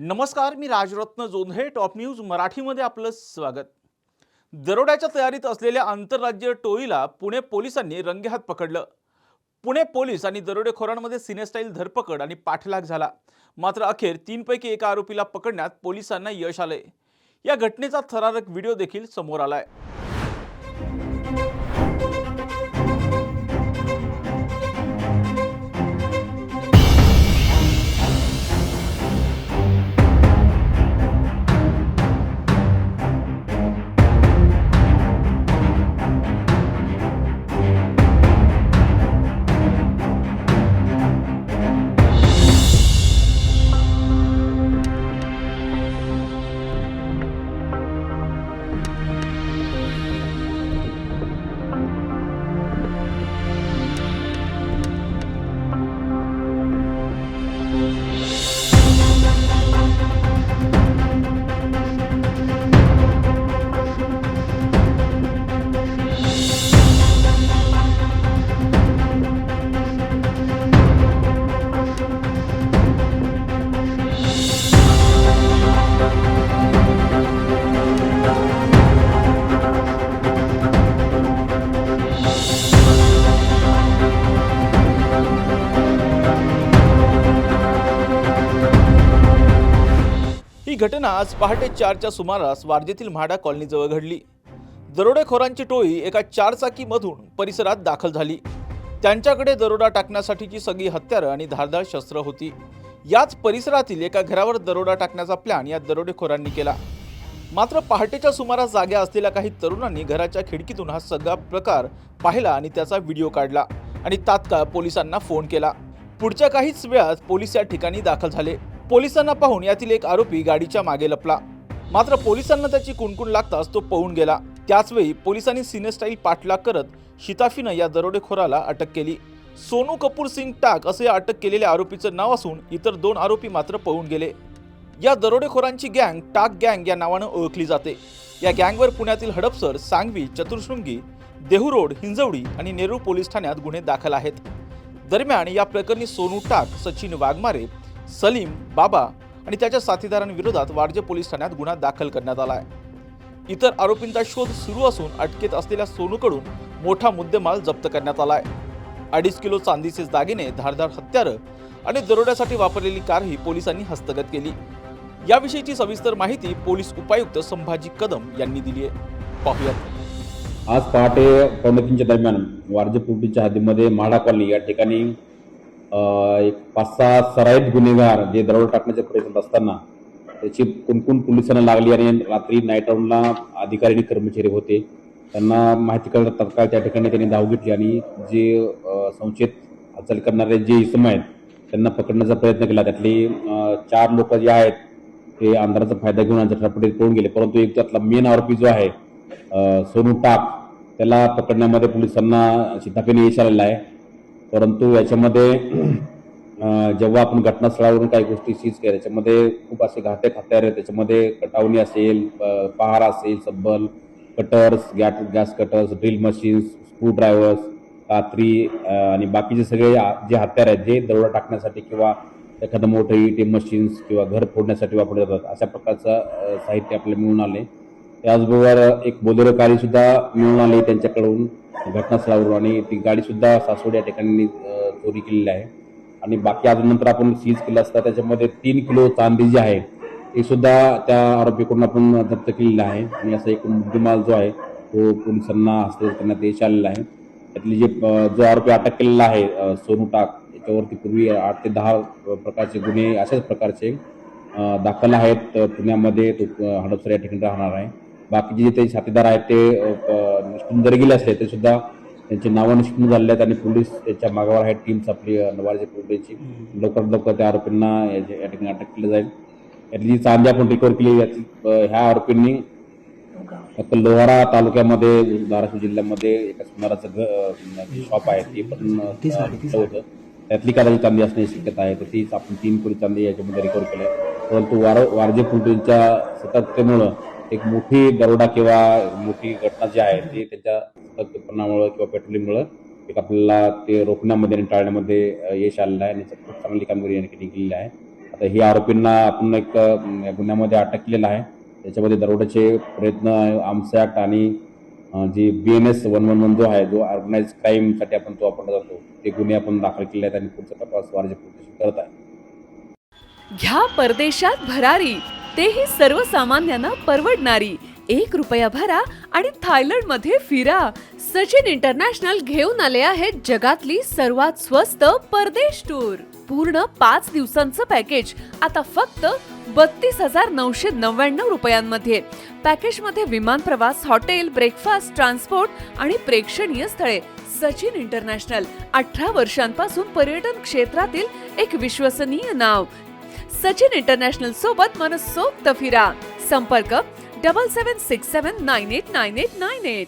नमस्कार, मी Rajratna Jondhale. Top news मराठीमध्ये आपलं स्वागत. दरोड्याच्या तयारीत असलेल्या आंतरराज्य टोळीला पुणे पोलिसांनी रंगेहात पकडलं. पुणे पोलीस आणि दरोडेखोरांमध्ये सिनेस्टाईल धरपकड आणि पाठलाग झाला. मात्र अखेर 3 पैकी एका आरोपीला पकडण्यात पोलिसांना यश आलंय. या घटनेचा थरारक व्हिडिओ देखील समोर आलाय. ही घटना आज पहाटे 4च्या सुमारास वारजेतील म्हाडा कॉलनीजवळ घडली. दरोडेखोरांची टोळी एका 4चाकीमधून परिसरात दाखल झाली. त्यांच्याकडे दरोडा टाकण्यासाठीची सगळी हत्यारं आणि धारदार शस्त्र होती. याच परिसरातील एका घरावर दरोडा टाकण्याचा प्लॅन या दरोडेखोरांनी केला. मात्र पहाटेच्या सुमारास जाग्या असलेल्या काही तरुणांनी घराच्या खिडकीतून हा सगळा प्रकार पाहिला आणि त्याचा व्हिडिओ काढला आणि तात्काळ पोलिसांना फोन केला. पुढच्या काहीच वेळात पोलीस या ठिकाणी दाखल झाले. पोलिसांना पाहून यातील एक आरोपी गाडीच्या मागे लपला. मात्र पोलिसांना त्याची कुणकुण लागताच तो पळून गेला. त्याचवेळी पोलिसांनी सिनेस्टाईल पाठलाग करत शिताफीनं या दरोडेखोराला अटक केली. सोनू कपूर सिंग टाक असे अटक केलेल्या आरोपीचं नाव असून इतर 2 आरोपी मात्र पळून गेले. या दरोडेखोरांची गँग टाक गँग या नावानं ओळखली जाते. या गँगवर पुण्यातील हडपसर, सांगवी, चतुर्शृंगी, देहू रोड, हिंजवडी आणि नेरूळ पोलीस ठाण्यात गुन्हे दाखल आहेत. दरम्यान या प्रकरणी सोनू टाक, सचिन वाघमारे, सलीम, बाबा आणि त्याच्या साथीदारांविरोधात वारजे पोलीस ठाण्यात गुन्हा दाखल करण्यात आला आहे. इतर आरोपींचा शोध सुरू असून अटकेत असलेल्या सोनूकडून मोठा मुद्देमाल जप्त करण्यात आला आहे. 2.5 किलो चांदीचे दागिने, धारदार हत्यारं आणि दरोड्यासाठी वापरलेली कारही पोलिसांनी हस्तगत केली. याविषयीची सविस्तर माहिती पोलीस उपायुक्त संभाजी कदम यांनी दिली आहे. पाहूयात. आज पहाटे 2:45च्या दरम्यान वारजे पोलीसच्या हद्दीमध्ये म्हाडा कॉलनी या ठिकाणी एक 5-6 सराईत गुन्हेगार जे दरोडा टाकण्याचा प्रयत्न असताना त्याची कुणकुण पोलिसांना लागली आणि रात्री नाईट राऊंडला अधिकारी आणि कर्मचारी होते. त्यांना माहिती कळत तात्काळ त्या ठिकाणी त्यांनी धाव घेतली आणि जे संशयित हालचाल करणारे जे इसम आहेत त्यांना पकडण्याचा प्रयत्न केला. त्यातले 4 लोक जे आहेत ते अंधाराचा फायदा घेऊन झटपटीत पळून गेले. परंतु एक त्यातला मेन आरोपी जो आहे सोनू टाक त्याला पकडण्यामध्ये पोलिसांना शिताफीने यश आलेलं आहे. परंतु याच्यामध्ये जेव्हा आपण घटनास्थळावरून काही गोष्टी सीज केल्या त्याच्यामध्ये खूप असे घातक हत्यार आहेत. त्याच्यामध्ये कटावणी असेल, पहारा असेल, सब्बल, cutters, gas cutters, drill machines, screwdrivers, कात्री आणि बाकीचे सगळे जे हत्यार आहेत जे दरोडा टाकण्यासाठी किंवा एखादं मोठं ATM मशीन्स किंवा घर फोडण्यासाठी वापरले जातात अशा प्रकारचं साहित्य आपल्याला मिळून आले. त्याचबरोबर एक बोलेरो गाडी सुद्धा मिळून आली त्यांच्याकडून घटनास्थळावरून आणि ती गाडीसुद्धा सासवड या ठिकाणी चोरी केलेली आहे. आणि बाकी अजून नंतर आपण सीज केलं असता त्याच्यामध्ये 3 किलो चांदी जी आहे ती सुद्धा त्या आरोपीकडून आपण जप्त केलेलं आहे. आणि असा एक मुद्देमाल जो आहे तो पोलिसांना हस्तगत करण्यात यश आलेला आहे. त्यातली जो आरोपी अटक केलेला आहे सोनू टाक याच्यावरती पूर्वी 8 ते 10 प्रकारचे गुन्हे अशाच प्रकारचे दाखल आहेत पुण्यामध्ये. तो हडपसर या ठिकाणी राहणार आहे. बाकीचे जे ते साथीदार आहेत ते निष्ठून जरी गेले असले ते सुद्धा त्यांची नावं निष्ठून झालेली आहेत आणि पोलीस त्याच्या मागावर आहेत टीम्स आपली वारजे पोलीसची. लवकरात लवकर त्या आरोपींना या ठिकाणी अटक केलं जाईल. यातली जी चांदी आपण रिकव्हर केली ह्या आरोपींनी लोहारा तालुक्यामध्ये धाराशिव जिल्ह्यामध्ये एका सुनाराचं शॉप आहे ते पण होतं. त्यातली काही चांदी असण्याची शक्यता आहे. तर तीच आपण 3 किलो चांदी याच्यामध्ये रिकव्हर केलं आहे. परंतु वारजे पोलिसांच्या सतर्कतेमुळं एक मोठी दरोडा किंवा मोठी घटना जी आहे ती त्याच्या सतर्कपणामुळे किंवा पेट्रोलिंगमुळे एक आपल्याला ते रोखण्यामध्ये आणि टाळण्यामध्ये यश आलेलं आहे आणि खूप चांगली कामगिरी यांनी केलेली आहे. आता ही आरोपींना आपण एक गुन्ह्यामध्ये अटक केलेला आहे. त्याच्यामध्ये दरोड्याचे प्रयत्न, आर्म्स ॲक्ट आणि जी BNS 111 जो आहे, जो ऑर्गनाइज क्राईमसाठी आपण तो वापरला जातो, ते गुन्हे आपण दाखल केले आहेत आणि पुढचा तपास वारजे पोलीस स्टेशन करत आहे. घ्या परदेशात भरारी, तेही सर्वसामान्यांना परवडणारी. 1 रुपया भरा आणि थायलंडमध्ये फिरा. सचिन इंटरनॅशनल घेऊन आले आहेत जगातली सर्वात स्वस्त परदेश टूर. पूर्ण 5 दिवसांचं पॅकेज आता फक्त 32,999 रुपयांमध्ये. पॅकेजमध्ये विमान प्रवास, हॉटेल, ब्रेकफास्ट, ट्रान्सपोर्ट आणि प्रेक्षणीय स्थळे. सचिन इंटरनॅशनल 18 वर्षांपासून पर्यटन क्षेत्रातील एक विश्वसनीय नाव. सचिन इंटरनॅशनल सोबत मनसोक्त फिरा. संपर्क 7767989898.